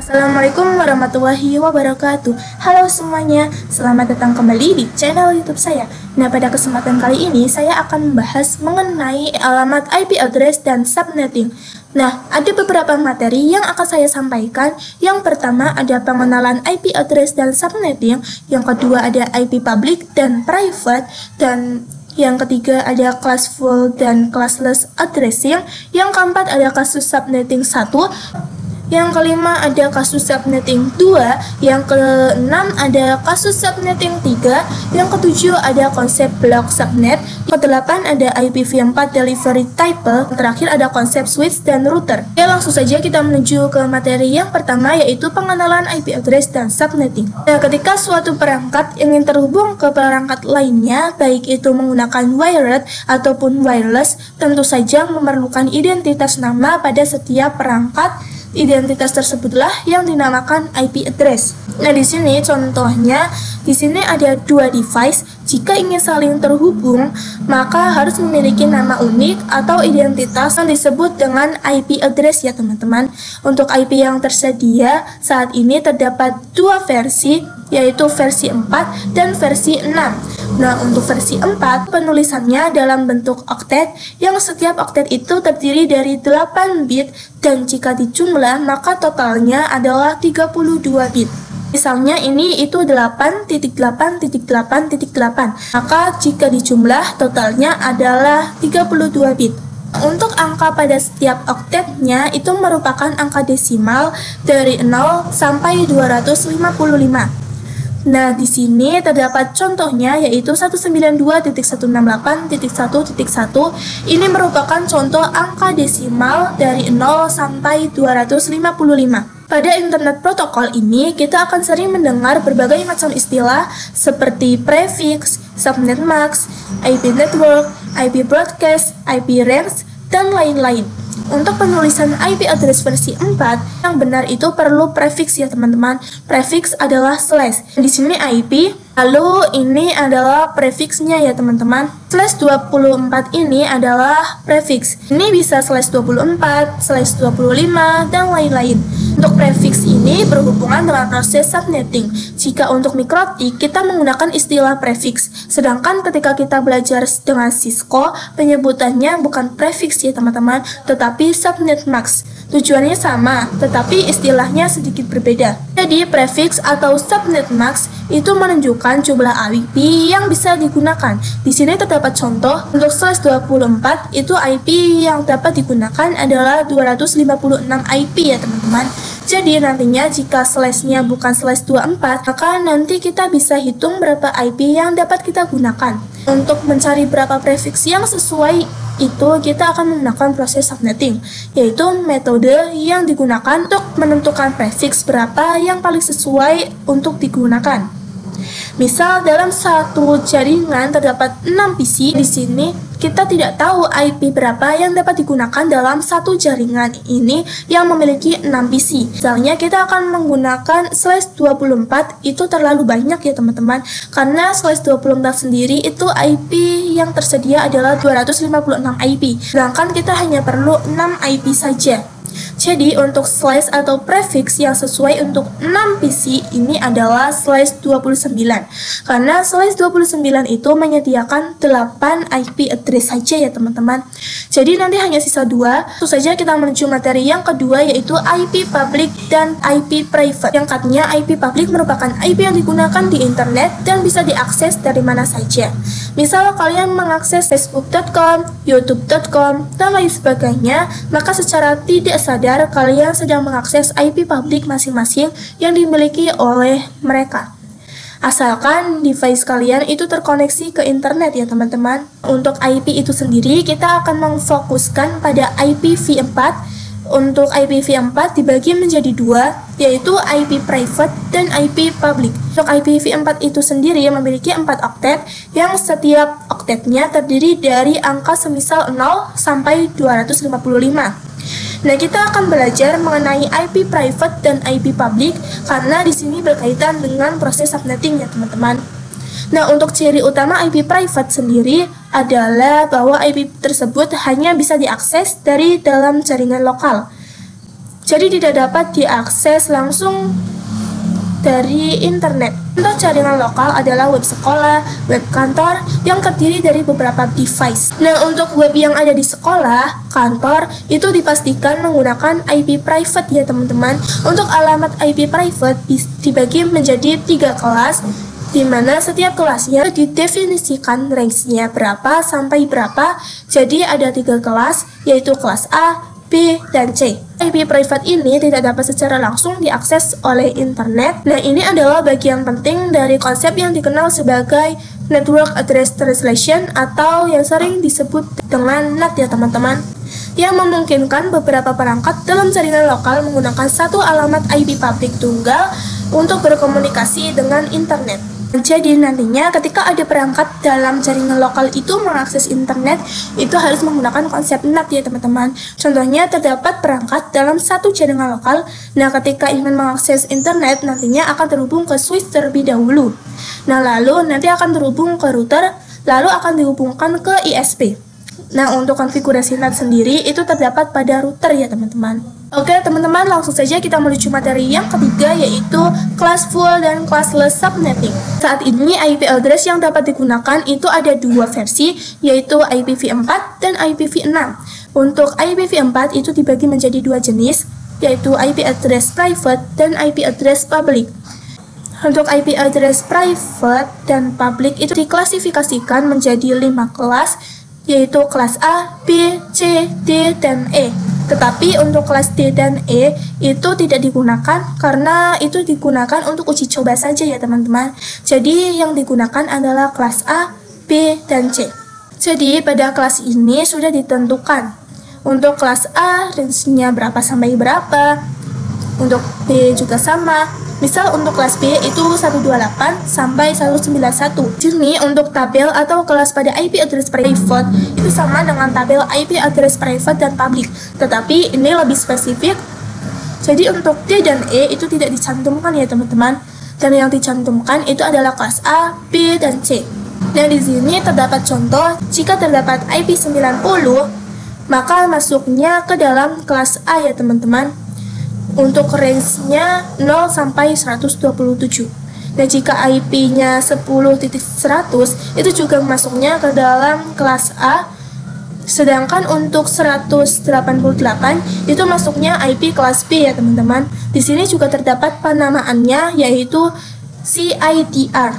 Assalamualaikum warahmatullahi wabarakatuh. Halo semuanya, selamat datang kembali di channel YouTube saya. Nah, pada kesempatan kali ini saya akan membahas mengenai alamat IP address dan subnetting. Nah, ada beberapa materi yang akan saya sampaikan. Yang pertama ada pengenalan IP address dan subnetting, yang kedua ada IP public dan private, dan yang ketiga ada classful dan classless addressing, yang keempat ada kasus subnetting 1, yang kelima ada kasus subnetting 2, yang keenam ada kasus subnetting 3, yang ketujuh ada konsep block subnet, yang kedelapan ada IPv4 delivery type, yang terakhir ada konsep switch dan router. Ya, langsung saja kita menuju ke materi yang pertama, yaitu pengenalan IP address dan subnetting. Nah, ketika suatu perangkat ingin terhubung ke perangkat lainnya, baik itu menggunakan wired ataupun wireless, tentu saja memerlukan identitas nama pada setiap perangkat. Identitas tersebutlah yang dinamakan IP address. Nah, di sini contohnya, di sini ada dua device. Jika ingin saling terhubung, maka harus memiliki nama unik atau identitas yang disebut dengan IP address ya teman-teman. Untuk IP yang tersedia saat ini terdapat dua versi, yaitu versi 4 dan versi 6. Nah, untuk versi 4 penulisannya dalam bentuk oktet, yang setiap oktet itu terdiri dari 8 bit, dan jika dijumlah maka totalnya adalah 32 bit. Misalnya ini itu 8.8.8.8, maka jika dijumlah totalnya adalah 32 bit. Untuk angka pada setiap oktetnya itu merupakan angka desimal dari 0 sampai 255. Nah, di sini terdapat contohnya, yaitu 192.168.1.1. Ini merupakan contoh angka desimal dari 0 sampai 255. Pada internet protokol ini, kita akan sering mendengar berbagai macam istilah seperti prefix, subnet mask, IP network, IP broadcast, IP range, dan lain-lain. Untuk penulisan IP address versi 4 yang benar itu perlu prefix ya teman-teman. Prefix adalah slash. Di sini IP, lalu ini adalah prefixnya ya teman-teman. Slash 24 ini adalah prefix. Ini bisa slash 24, slash 25, dan lain-lain. Untuk prefix ini berhubungan dengan proses subnetting. Jika untuk mikrotik kita menggunakan istilah prefix, sedangkan ketika kita belajar dengan Cisco penyebutannya bukan prefix ya teman-teman, tetapi subnet mask. Tujuannya sama, tetapi istilahnya sedikit berbeda. Jadi prefix atau subnet mask itu menunjukkan jumlah IP yang bisa digunakan. Di sini terdapat contoh, untuk slash 24 itu IP yang dapat digunakan adalah 256 IP ya teman-teman. Jadi nantinya jika slashnya bukan slash 24, maka nanti kita bisa hitung berapa IP yang dapat kita gunakan. Untuk mencari berapa prefix yang sesuai itu kita akan menggunakan proses subnetting, yaitu metode yang digunakan untuk menentukan prefix berapa yang paling sesuai untuk digunakan. Misal dalam satu jaringan terdapat 6 PC, di sini kita tidak tahu IP berapa yang dapat digunakan dalam satu jaringan ini yang memiliki 6 PC. Misalnya kita akan menggunakan slash 24, itu terlalu banyak ya teman-teman, karena slash 24 sendiri itu IP yang tersedia adalah 256 IP, sedangkan kita hanya perlu 6 IP saja. Jadi untuk slash atau prefix yang sesuai untuk 6 PC ini adalah slash 29, karena slash 29 itu menyediakan 8 IP address saja ya teman-teman. Jadi nanti hanya sisa 2. Langsung saja kita menuju materi yang kedua, yaitu IP public dan IP private. Yang katanya IP public merupakan IP yang digunakan di internet dan bisa diakses dari mana saja. Misal kalian mengakses facebook.com, youtube.com, dan lain sebagainya, maka secara tidak sadar kalian sedang mengakses IP public masing-masing yang dimiliki oleh mereka. Asalkan device kalian itu terkoneksi ke internet ya teman-teman. Untuk IP itu sendiri kita akan memfokuskan pada IPv4. Untuk IPv4 dibagi menjadi 2, yaitu IP private dan IP public. Untuk IPv4 itu sendiri memiliki 4 oktet, yang setiap oktetnya terdiri dari angka semisal 0 sampai 255. Nah, kita akan belajar mengenai IP private dan IP public karena di sini berkaitan dengan proses subnetting ya teman-teman. Nah, untuk ciri utama IP private sendiri adalah bahwa IP tersebut hanya bisa diakses dari dalam jaringan lokal. jadi tidak dapat diakses langsung dari internet. Contoh jaringan lokal adalah web sekolah, web kantor yang terdiri dari beberapa device. Nah, untuk web yang ada di sekolah, kantor, itu dipastikan menggunakan IP private ya teman-teman. Untuk alamat IP private dibagi menjadi 3 kelas, di mana setiap kelasnya didefinisikan range-nya berapa sampai berapa. Jadi ada 3 kelas, yaitu kelas A, B, dan C. IP private ini tidak dapat secara langsung diakses oleh internet. Nah, ini adalah bagian penting dari konsep yang dikenal sebagai Network Address Translation atau yang sering disebut dengan NAT ya teman-teman, yang memungkinkan beberapa perangkat dalam jaringan lokal menggunakan satu alamat IP publik tunggal untuk berkomunikasi dengan internet. Jadi nantinya ketika ada perangkat dalam jaringan lokal itu mengakses internet, itu harus menggunakan konsep NAT ya teman-teman. Contohnya terdapat perangkat dalam satu jaringan lokal. Nah, ketika ingin mengakses internet nantinya akan terhubung ke switch terlebih dahulu. Nah, lalu nanti akan terhubung ke router, lalu akan dihubungkan ke ISP. Nah, untuk konfigurasi NAT sendiri itu terdapat pada router ya teman-teman. Oke teman-teman, langsung saja kita menuju materi yang ketiga, yaitu kelas full dan classless subnetting. Saat ini IP address yang dapat digunakan itu ada 2 versi, yaitu IPv4 dan IPv6. Untuk IPv4 itu dibagi menjadi 2 jenis, yaitu IP address private dan IP address public. Untuk IP address private dan public itu diklasifikasikan menjadi 5 kelas, yaitu kelas A, B, C, D, dan E. Tetapi untuk kelas D dan E itu tidak digunakan karena itu digunakan untuk uji coba saja ya teman-teman. Jadi yang digunakan adalah kelas A, B, dan C. Jadi pada kelas ini sudah ditentukan. Untuk kelas A range-nya berapa sampai berapa. Untuk B juga sama. Misal untuk kelas B itu 128 sampai 191. Jadi untuk tabel atau kelas pada IP address private itu sama dengan tabel IP address private dan public. Tetapi ini lebih spesifik. Jadi untuk D dan E itu tidak dicantumkan ya teman-teman. Dan yang dicantumkan itu adalah kelas A, B, dan C. Dan di sini terdapat contoh, jika terdapat IP 90, maka masuknya ke dalam kelas A ya teman-teman. Untuk range-nya 0 sampai 127. Dan jika IP-nya 10.100 itu juga masuknya ke dalam kelas A. Sedangkan untuk 188 itu masuknya IP kelas B ya teman-teman. Di sini juga terdapat penamaannya yaitu CIDR.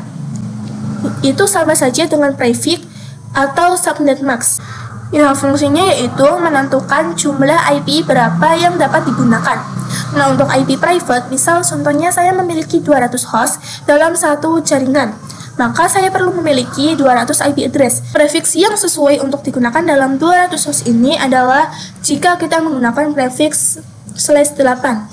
Itu sama saja dengan prefix atau subnet max. Yang fungsinya yaitu menentukan jumlah IP berapa yang dapat digunakan. Nah, untuk IP private, misal contohnya saya memiliki 200 host dalam satu jaringan, maka saya perlu memiliki 200 IP address. Prefix yang sesuai untuk digunakan dalam 200 host ini adalah jika kita menggunakan prefix /8.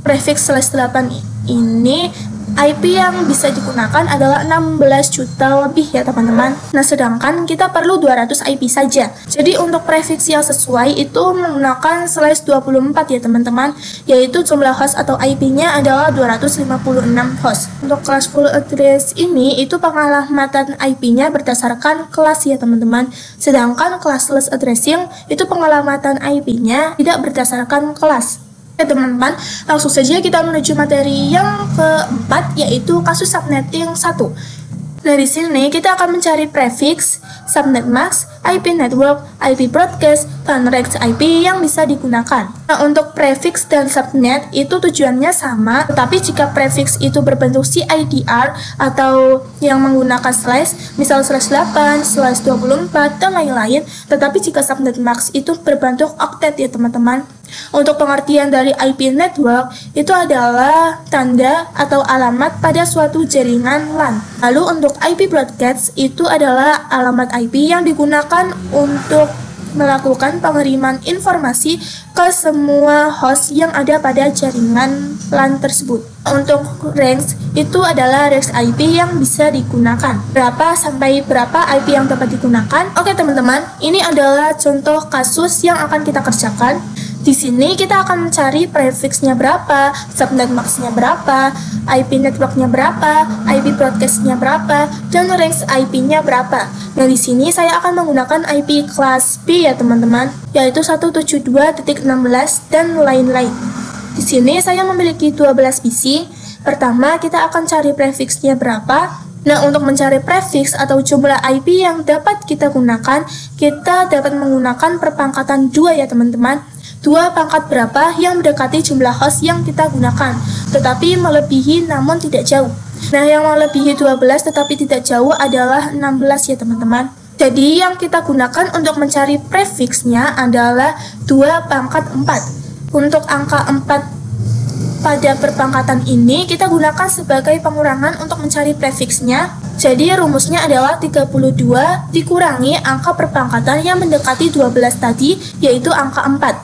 Prefix /8 ini IP yang bisa digunakan adalah 16 juta lebih ya teman-teman. Nah, sedangkan kita perlu 200 IP saja. Jadi untuk prefix yang sesuai itu menggunakan /24 ya teman-teman, yaitu jumlah host atau IP-nya adalah 256 host. Untuk kelas full address ini itu pengalamatan IP-nya berdasarkan kelas ya teman-teman. Sedangkan classless addressing itu pengalamatan IP-nya tidak berdasarkan kelas. Ya teman-teman, langsung saja kita menuju materi yang keempat, yaitu kasus subnetting 1. Nah, di sini kita akan mencari prefix, subnet mask, IP network, IP broadcast, dan range IP yang bisa digunakan. Nah, untuk prefix dan subnet itu tujuannya sama, tetapi jika prefix itu berbentuk CIDR atau yang menggunakan slash, misal /8, /24, dan lain-lain, tetapi jika subnet mask itu berbentuk octet ya teman-teman. Untuk pengertian dari IP network itu adalah tanda atau alamat pada suatu jaringan LAN. Lalu untuk IP broadcast itu adalah alamat IP yang digunakan untuk melakukan pengiriman informasi ke semua host yang ada pada jaringan LAN tersebut. Untuk range itu adalah range IP yang bisa digunakan. Berapa sampai berapa IP yang dapat digunakan? Oke teman-teman, ini adalah contoh kasus yang akan kita kerjakan. Di sini kita akan mencari prefixnya berapa, subnet max-nya berapa, IP network-nya berapa, IP broadcast-nya berapa, dan range IP-nya berapa. Nah, di sini saya akan menggunakan IP kelas B ya teman-teman, yaitu 172.16 dan lain-lain. Di sini saya memiliki 12 PC. Pertama, kita akan cari prefiksnya berapa. Nah, untuk mencari prefiks atau jumlah IP yang dapat kita gunakan, kita dapat menggunakan perpangkatan 2 ya teman-teman. 2 pangkat berapa yang mendekati jumlah host yang kita gunakan, tetapi melebihi namun tidak jauh. Nah, yang melebihi 12 tetapi tidak jauh adalah 16 ya teman-teman. Jadi, yang kita gunakan untuk mencari prefiksnya adalah 2 pangkat 4. Untuk angka 4 pada perpangkatan ini kita gunakan sebagai pengurangan untuk mencari prefiksnya. Jadi rumusnya adalah 32 dikurangi angka perpangkatan yang mendekati 12 tadi, yaitu angka 4.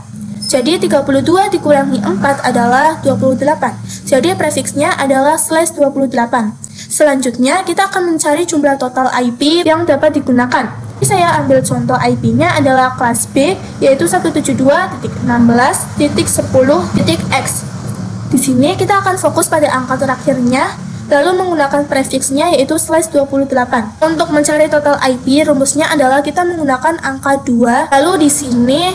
Jadi 32 dikurangi 4 adalah 28. Jadi prefiksnya adalah /28. Selanjutnya kita akan mencari jumlah total IP yang dapat digunakan. Saya ambil contoh IP-nya adalah kelas B, yaitu 172.16.10.x. Di sini kita akan fokus pada angka terakhirnya, lalu menggunakan prefiksnya yaitu /28. Untuk mencari total IP, rumusnya adalah kita menggunakan angka 2, lalu di sini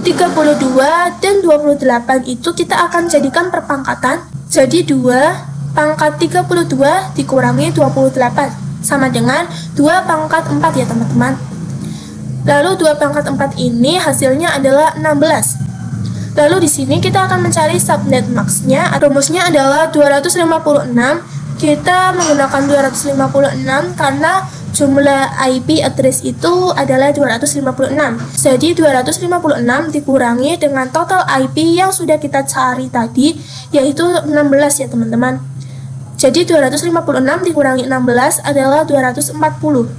32 dan 28 itu kita akan jadikan perpangkatan. Jadi 2 pangkat 32 dikurangi 28 sama dengan 2 pangkat 4 ya teman-teman. Lalu 2 pangkat 4 ini hasilnya adalah 16. Lalu di sini kita akan mencari subnet max-nya. Rumusnya adalah 256. Kita menggunakan 256 karena jumlah IP address itu adalah 256. Jadi 256 dikurangi dengan total IP yang sudah kita cari tadi, yaitu 16 ya teman-teman. Jadi 256 dikurangi 16 adalah 240.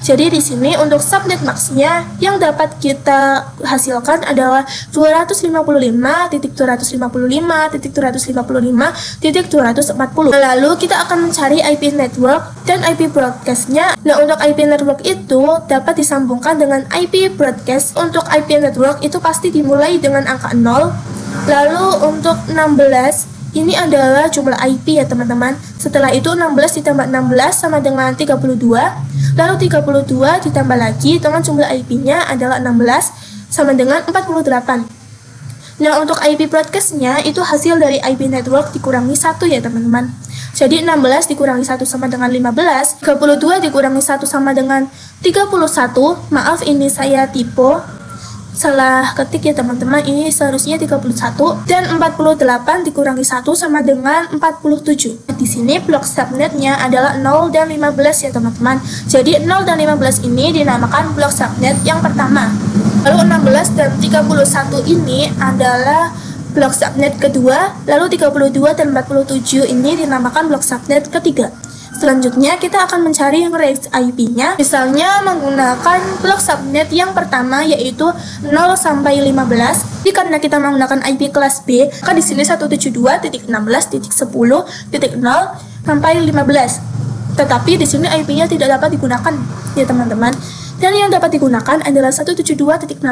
Jadi di sini untuk subnet max-nya yang dapat kita hasilkan adalah 255.255.255.240. Lalu kita akan mencari IP network dan IP broadcast-nya. Nah, untuk IP network itu dapat disambungkan dengan IP broadcast. Untuk IP network itu pasti dimulai dengan angka 0. Lalu untuk 16 ini adalah jumlah IP ya teman-teman. Setelah itu 16 ditambah 16 sama dengan 32. Lalu 32 ditambah lagi dengan jumlah IP-nya adalah 16 sama dengan 48. Nah, untuk IP broadcast-nya itu hasil dari IP network dikurangi 1 ya teman-teman. Jadi 16 dikurangi 1 sama dengan 15. 32 dikurangi 1 sama dengan 31. Maaf, ini saya typo, salah ketik ya teman-teman, ini seharusnya 31. Dan 48 dikurangi 1 sama dengan 47. Di sini blok subnetnya adalah 0 dan 15 ya teman-teman. Jadi 0 dan 15 ini dinamakan blok subnet yang pertama. Lalu 16 dan 31 ini adalah blok subnet kedua. Lalu 32 dan 47 ini dinamakan blok subnet ketiga. Selanjutnya kita akan mencari range IP-nya, misalnya menggunakan blok subnet yang pertama yaitu 0 sampai 15. Jadi karena kita menggunakan IP kelas B, maka di sini 172.16.10.0 sampai 15. Tetapi di sini IP-nya tidak dapat digunakan ya teman-teman. Dan yang dapat digunakan adalah 172.16.10.1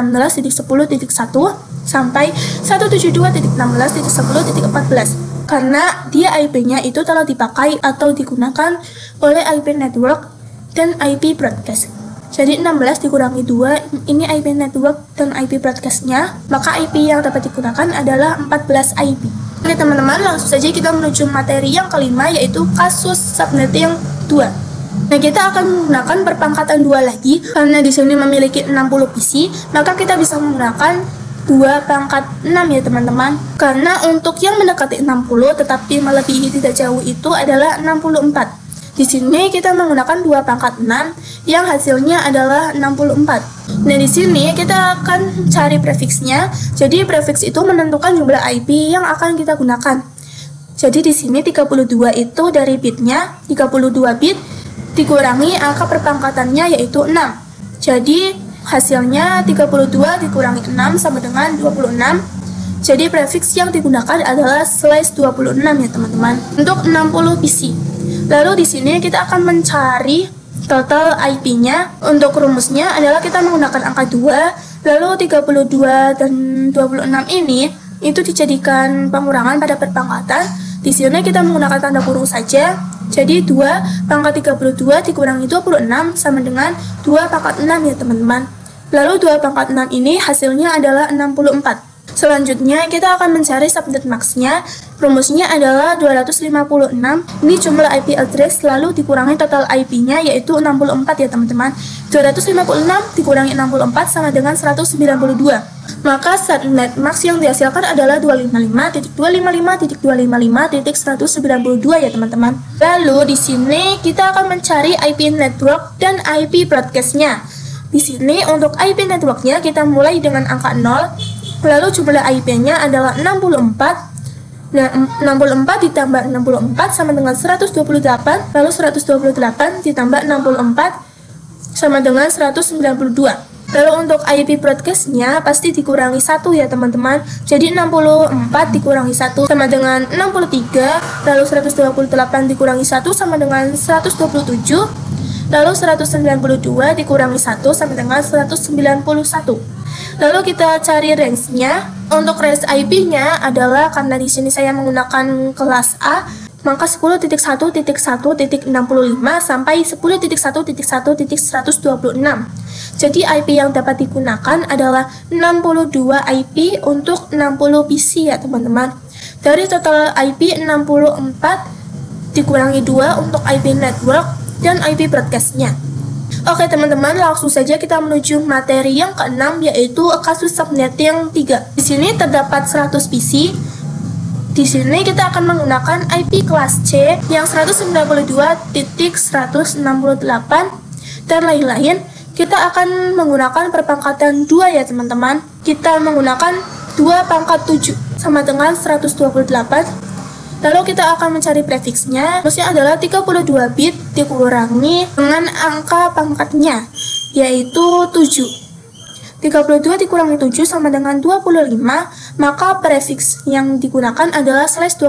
sampai 172.16.10.14. Karena dia IP-nya itu telah dipakai atau digunakan oleh IP network dan IP broadcast. Jadi 16 dikurangi 2, ini IP network dan IP broadcast-nya, maka IP yang dapat digunakan adalah 14 IP. Oke teman-teman, langsung saja kita menuju materi yang kelima, yaitu kasus subnet yang 2. Nah, kita akan menggunakan perpangkatan 2 lagi, karena di sini memiliki 60 PC, maka kita bisa menggunakan 2 pangkat 6 ya teman-teman. Karena untuk yang mendekati 60 tetapi melebihi tidak jauh itu adalah 64. Di sini kita menggunakan 2 pangkat 6 yang hasilnya adalah 64. Nah, di sini kita akan cari prefiksnya. Jadi prefiks itu menentukan jumlah IP yang akan kita gunakan. Jadi di sini 32 itu dari bitnya, 32 bit dikurangi angka perpangkatannya yaitu 6. Jadi hasilnya 32 dikurangi 6 sama dengan 26. Jadi prefiks yang digunakan adalah /26 ya teman-teman. Untuk 60 PC. Lalu di sini kita akan mencari total IP-nya. Untuk rumusnya adalah kita menggunakan angka 2. Lalu 32 dan 26 ini itu dijadikan pengurangan pada perpangkatan. Di sini kita menggunakan tanda kurung saja. Jadi 2 pangkat 32 dikurangi 26 sama dengan 2 pangkat 6 ya teman-teman. Lalu 2 pangkat 6 ini hasilnya adalah 64. Selanjutnya kita akan mencari subnet max-nya. Rumusnya adalah 256. Ini jumlah IP address lalu dikurangi total IP-nya yaitu 64 ya teman-teman. 256 dikurangi 64 sama dengan 192. Maka subnet max yang dihasilkan adalah 255.255.255.192 ya teman-teman. Lalu di sini kita akan mencari IP network dan IP broadcast-nya. Di sini untuk IP network-nya kita mulai dengan angka 0. Lalu jumlah IP-nya adalah 64. Nah, 64 ditambah 64 sama dengan 128. Lalu 128 ditambah 64 sama dengan 192. Lalu untuk IP broadcast-nya pasti dikurangi 1 ya teman-teman. Jadi 64 dikurangi 1 sama dengan 63. Lalu 128 dikurangi 1 sama dengan 127. Lalu 192 dikurangi 1 sama dengan 191. Lalu kita cari range-nya. Untuk range IP-nya adalah karena di sini saya menggunakan kelas A, maka 10.1.1.65 sampai 10.1.1.126. Jadi IP yang dapat digunakan adalah 62 IP untuk 60 PC ya teman-teman. Dari total IP 64 dikurangi 2 untuk IP network dan IP broadcast-nya. Oke teman-teman, langsung saja kita menuju materi yang ke-6 yaitu kasus subnet yang 3. Di sini terdapat 100 PC. Di sini kita akan menggunakan IP kelas C yang 192.168 dan lain-lain. Kita akan menggunakan perpangkatan 2 ya teman-teman. Kita menggunakan 2 pangkat 7 sama dengan 128. Lalu kita akan mencari prefixnya. Maksudnya adalah 32 bit dikurangi dengan angka pangkatnya yaitu 7. 32 dikurangi 7 sama dengan 25, maka prefix yang digunakan adalah /25.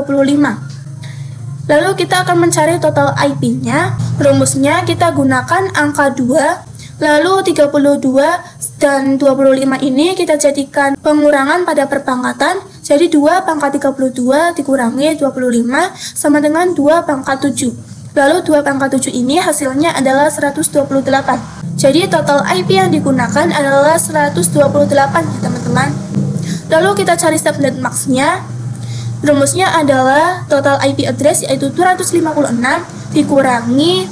Lalu kita akan mencari total IP-nya. Rumusnya kita gunakan angka 2, lalu 32 dan 25 ini kita jadikan pengurangan pada perpangkatan. Jadi 2 pangkat 32 dikurangi 25 sama dengan 2 pangkat 7. Lalu 2 pangkat 7 ini hasilnya adalah 128. Jadi total IP yang digunakan adalah 128 ya teman-teman. Lalu kita cari subnet max-nya. Rumusnya adalah total IP address yaitu 256 dikurangi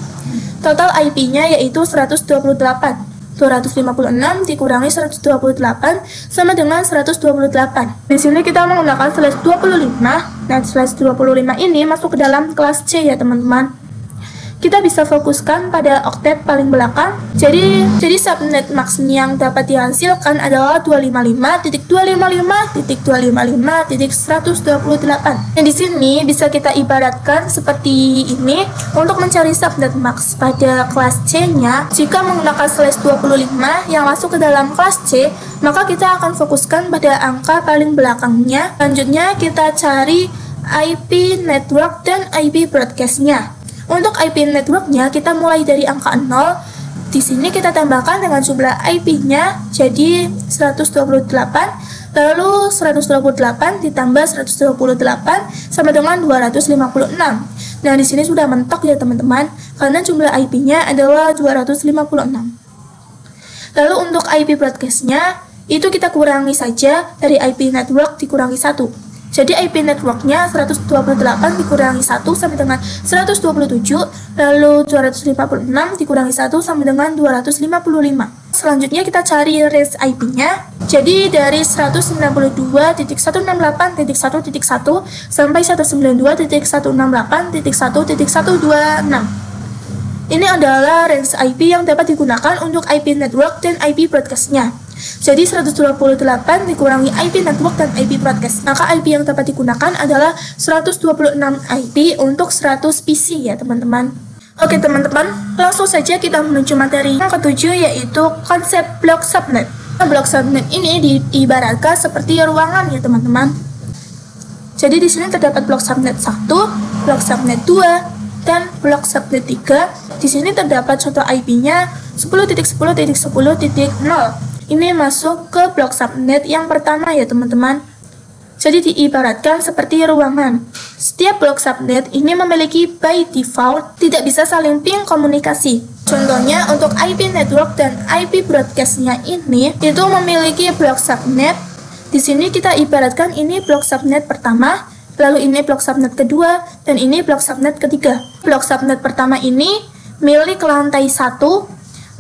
total IP-nya yaitu 128. 256 dikurangi 128 sama dengan 128. Di sini kita menggunakan /25. Nah, /25 ini masuk ke dalam kelas C ya teman-teman. Kita bisa fokuskan pada oktet paling belakang. Jadi subnet max yang dapat dihasilkan adalah 255.255.255.128. Dan di sini bisa kita ibaratkan seperti ini. Untuk mencari subnet max pada kelas C-nya, jika menggunakan /25 yang masuk ke dalam kelas C, maka kita akan fokuskan pada angka paling belakangnya. Selanjutnya kita cari IP network dan IP broadcast-nya. Untuk IP network-nya kita mulai dari angka 0. Di sini kita tambahkan dengan jumlah IP-nya jadi 128. Lalu 128 ditambah 128 sama dengan 256. Nah, di sini sudah mentok ya teman-teman karena jumlah IP-nya adalah 256. Lalu untuk IP broadcast-nya itu kita kurangi saja dari IP network dikurangi 1. Jadi IP networknya 128 dikurangi 1 sama dengan 127, lalu 256 dikurangi 1 sama dengan 255. Selanjutnya kita cari range IP-nya. Jadi dari 192.168.1.1 sampai 192.168.1.126. Ini adalah range IP yang dapat digunakan untuk IP network dan IP broadcast-nya. Jadi 128 dikurangi IP network dan IP broadcast. Maka IP yang dapat digunakan adalah 126 IP untuk 100 PC ya teman-teman. Oke teman-teman, langsung saja kita menuju materi yang ke-7 yaitu konsep blok subnet. Blok subnet ini diibaratkan seperti ruangan ya teman-teman. Jadi di sini terdapat blok subnet 1, blok subnet 2, dan blok subnet 3. Di sini terdapat contoh IP-nya 10.10.10.0. Ini masuk ke blok subnet yang pertama ya teman-teman. Jadi diibaratkan seperti ruangan. Setiap blok subnet ini memiliki by default tidak bisa saling ping komunikasi. Contohnya untuk IP network dan IP broadcast-nya ini itu memiliki blok subnet Di sini kita ibaratkan ini blok subnet pertama, lalu ini blok subnet kedua, dan ini blok subnet ketiga. Blok subnet pertama ini milik lantai 1,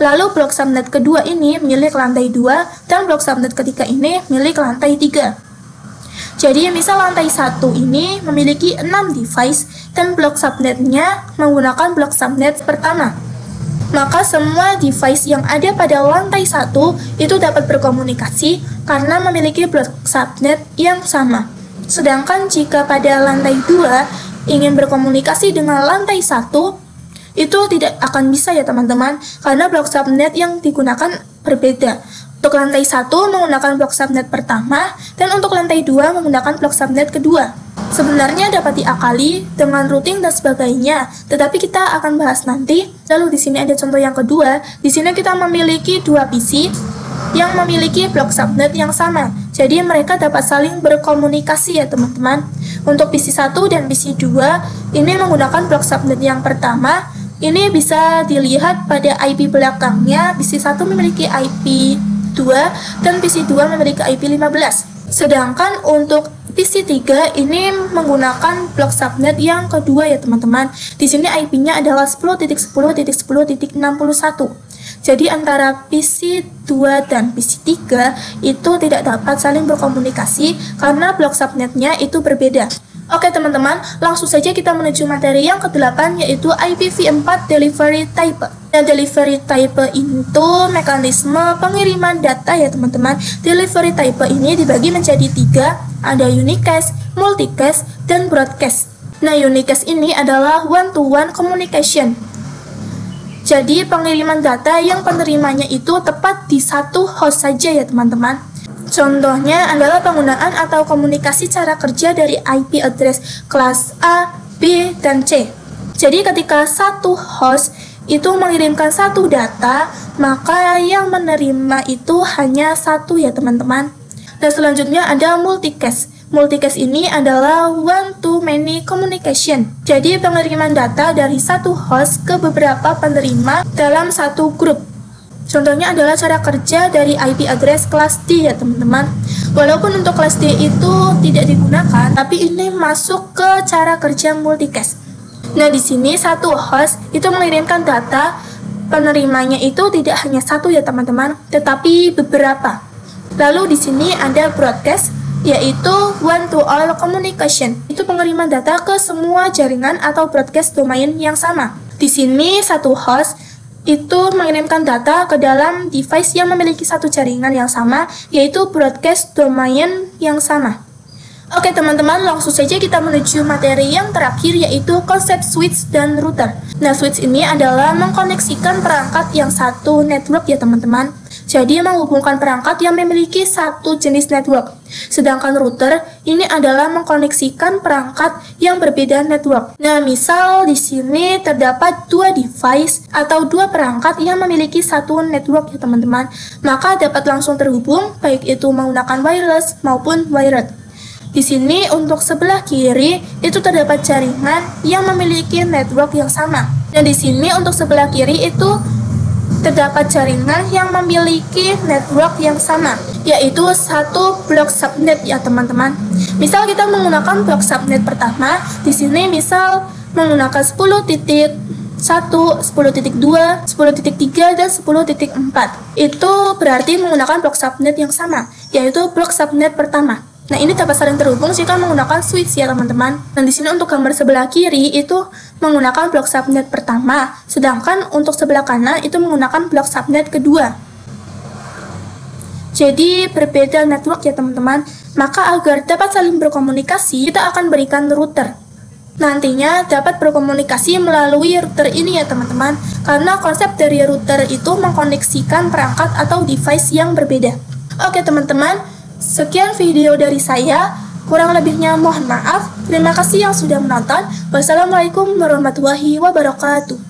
lalu blok subnet kedua ini milik lantai 2, dan blok subnet ketiga ini milik lantai 3. Jadi misal lantai 1 ini memiliki 6 device dan blok subnetnya menggunakan blok subnet pertama. Maka semua device yang ada pada lantai 1 itu dapat berkomunikasi karena memiliki blok subnet yang sama. Sedangkan jika pada lantai 2 ingin berkomunikasi dengan lantai 1, itu tidak akan bisa ya teman-teman, karena blok subnet yang digunakan berbeda. Untuk lantai 1 menggunakan blok subnet pertama, dan untuk lantai 2 menggunakan blok subnet kedua. Sebenarnya dapat diakali dengan routing dan sebagainya, tetapi kita akan bahas nanti. Lalu di sini ada contoh yang kedua. Di sini kita memiliki 2 PC yang memiliki blok subnet yang sama. Jadi mereka dapat saling berkomunikasi ya teman-teman. Untuk PC 1 dan PC 2 ini menggunakan blok subnet yang pertama. Ini bisa dilihat pada IP belakangnya. PC 1 memiliki IP 2 dan PC 2 memiliki IP 15. Sedangkan untuk PC 3 ini menggunakan blok subnet yang kedua ya teman-teman. Di sini IP-nya adalah 10.10.10.61. Jadi antara PC 2 dan PC 3 itu tidak dapat saling berkomunikasi karena blok subnetnya itu berbeda. Oke teman-teman, langsung saja kita menuju materi yang ke-8, yaitu IPv4 Delivery Type. Nah, delivery type itu mekanisme pengiriman data ya teman-teman. Delivery type ini dibagi menjadi 3, ada unicast, multicast, dan broadcast. Nah, unicast ini adalah one-to-one communication. Jadi pengiriman data yang penerimanya itu tepat di satu host saja ya teman-teman. Contohnya adalah penggunaan atau komunikasi cara kerja dari IP address kelas A, B, dan C. Jadi ketika satu host itu mengirimkan satu data, maka yang menerima itu hanya satu ya teman-teman. Dan selanjutnya ada multicast. Multicast ini adalah one-to-many communication. Jadi pengiriman data dari satu host ke beberapa penerima dalam satu grup. Contohnya adalah cara kerja dari IP address kelas D ya teman-teman. Walaupun untuk kelas D itu tidak digunakan, tapi ini masuk ke cara kerja multicast. Nah, di sini satu host itu mengirimkan data, penerimanya itu tidak hanya satu ya teman-teman, tetapi beberapa. Lalu di sini ada broadcast, yaitu one-to-all communication. Itu pengiriman data ke semua jaringan atau broadcast domain yang sama. Di sini satu host itu mengirimkan data ke dalam device yang memiliki satu jaringan yang sama, yaitu broadcast domain yang sama. Oke teman-teman, langsung saja kita menuju materi yang terakhir, yaitu konsep switch dan router. Nah, switch ini adalah mengkoneksikan perangkat yang satu network ya teman-teman. Jadi menghubungkan perangkat yang memiliki satu jenis network. Sedangkan router ini adalah mengkoneksikan perangkat yang berbeda network. Nah, misal di sini terdapat 2 device atau 2 perangkat yang memiliki satu network ya teman-teman. Maka dapat langsung terhubung baik itu menggunakan wireless maupun wired. Di sini untuk sebelah kiri itu terdapat jaringan yang memiliki network yang sama. Dan di sini untuk sebelah kiri itu terdapat jaringan yang memiliki network yang sama, yaitu satu blok subnet ya teman-teman. Misal kita menggunakan blok subnet pertama, di sini misal menggunakan 10.1, 10.2, 10.3, dan 10.4. Itu berarti menggunakan blok subnet yang sama, yaitu blok subnet pertama. Nah, ini dapat saling terhubung jika menggunakan switch ya teman-teman. Dan di sini untuk gambar sebelah kiri itu menggunakan blok subnet pertama, sedangkan untuk sebelah kanan itu menggunakan blok subnet kedua. Jadi berbeda network ya teman-teman. Maka agar dapat saling berkomunikasi, kita akan berikan router. Nantinya dapat berkomunikasi melalui router ini ya teman-teman, karena konsep dari router itu mengkoneksikan perangkat atau device yang berbeda. Oke teman-teman, sekian video dari saya, kurang lebihnya mohon maaf. Terima kasih yang sudah menonton. Wassalamualaikum warahmatullahi wabarakatuh.